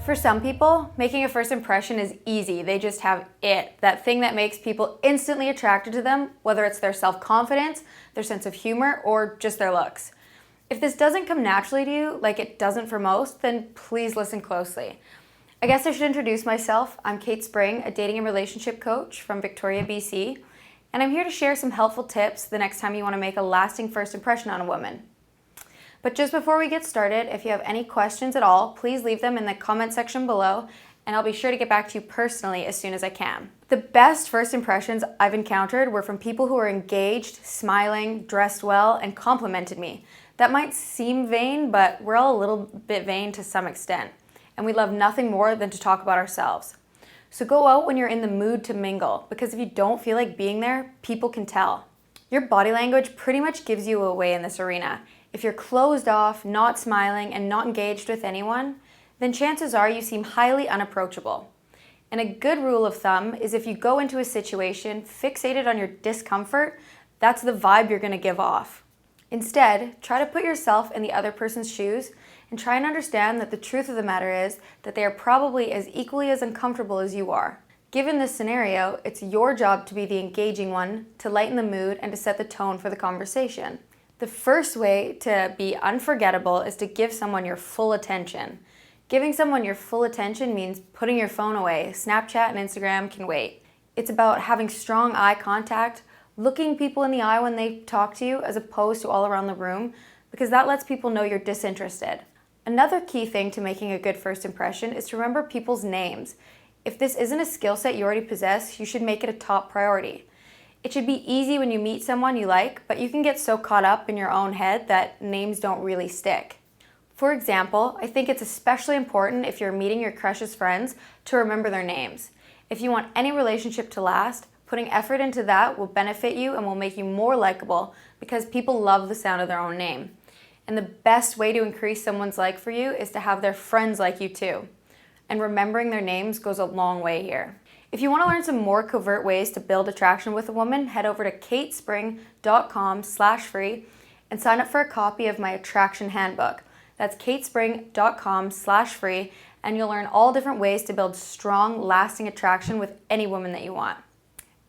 For some people, making a first impression is easy. They just have it, that thing that makes people instantly attracted to them, whether it's their self-confidence, their sense of humor, or just their looks. If this doesn't come naturally to you, like it doesn't for most, then please listen closely. I guess I should introduce myself. I'm Kate Spring, a dating and relationship coach from Victoria, BC, and I'm here to share some helpful tips the next time you want to make a lasting first impression on a woman. But just before we get started, if you have any questions at all, please leave them in the comment section below, and I'll be sure to get back to you personally as soon as I can. The best first impressions I've encountered were from people who were engaged, smiling, dressed well, and complimented me. That might seem vain, but we're all a little bit vain to some extent, and we love nothing more than to talk about ourselves. So go out when you're in the mood to mingle, because if you don't feel like being there, people can tell. Your body language pretty much gives you away in this arena. If you're closed off, not smiling, and not engaged with anyone, then chances are you seem highly unapproachable. And a good rule of thumb is if you go into a situation fixated on your discomfort, that's the vibe you're going to give off. Instead, try to put yourself in the other person's shoes and try and understand that the truth of the matter is that they are probably as equally as uncomfortable as you are. Given this scenario, it's your job to be the engaging one, to lighten the mood, and to set the tone for the conversation. The first way to be unforgettable is to give someone your full attention. Giving someone your full attention means putting your phone away. Snapchat and Instagram can wait. It's about having strong eye contact, looking people in the eye when they talk to you as opposed to all around the room, because that lets people know you're disinterested. Another key thing to making a good first impression is to remember people's names. If this isn't a skill set you already possess, you should make it a top priority. It should be easy when you meet someone you like, but you can get so caught up in your own head that names don't really stick. For example, I think it's especially important if you're meeting your crush's friends to remember their names. If you want any relationship to last, putting effort into that will benefit you and will make you more likable because people love the sound of their own name. And the best way to increase someone's like for you is to have their friends like you too. And remembering their names goes a long way here. If you want to learn some more covert ways to build attraction with a woman, head over to katespring.com/free and sign up for a copy of my attraction handbook. That's katespring.com/free, and you'll learn all different ways to build strong, lasting attraction with any woman that you want.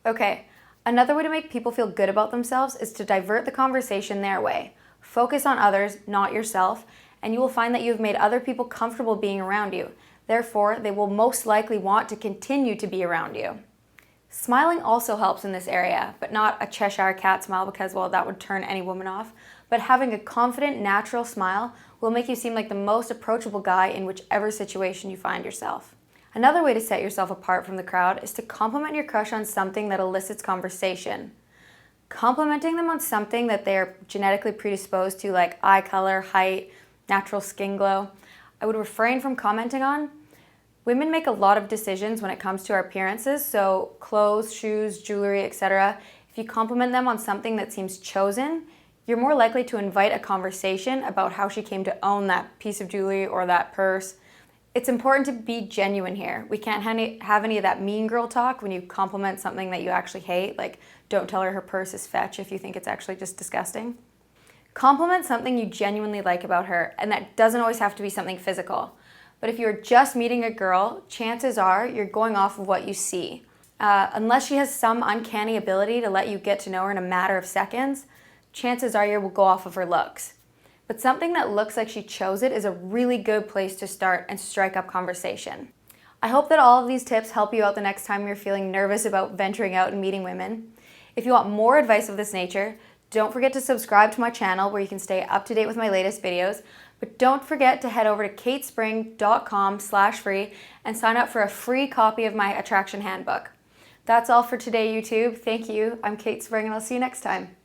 Okay, another way to make people feel good about themselves is to divert the conversation their way. Focus on others, not yourself, and you will find that you've made other people comfortable being around you. Therefore, they will most likely want to continue to be around you. Smiling also helps in this area, but not a Cheshire cat smile because, well, that would turn any woman off. But having a confident, natural smile will make you seem like the most approachable guy in whichever situation you find yourself. Another way to set yourself apart from the crowd is to compliment your crush on something that elicits conversation. Complimenting them on something that they're genetically predisposed to, like eye color, height, natural skin glow, I would refrain from commenting on. Women make a lot of decisions when it comes to our appearances, so clothes, shoes, jewelry, etc. If you compliment them on something that seems chosen, you're more likely to invite a conversation about how she came to own that piece of jewelry or that purse. It's important to be genuine here. We can't have any of that mean girl talk when you compliment something that you actually hate, like don't tell her purse is fetch if you think it's actually just disgusting. Compliment something you genuinely like about her, and that doesn't always have to be something physical. But if you're just meeting a girl, chances are you're going off of what you see. Unless she has some uncanny ability to let you get to know her in a matter of seconds, chances are you will go off of her looks. But something that looks like she chose it is a really good place to start and strike up conversation. I hope that all of these tips help you out the next time you're feeling nervous about venturing out and meeting women. If you want more advice of this nature, don't forget to subscribe to my channel where you can stay up to date with my latest videos, but don't forget to head over to katespring.com/free and sign up for a free copy of my attraction handbook. That's all for today, YouTube. Thank you. I'm Kate Spring, and I'll see you next time.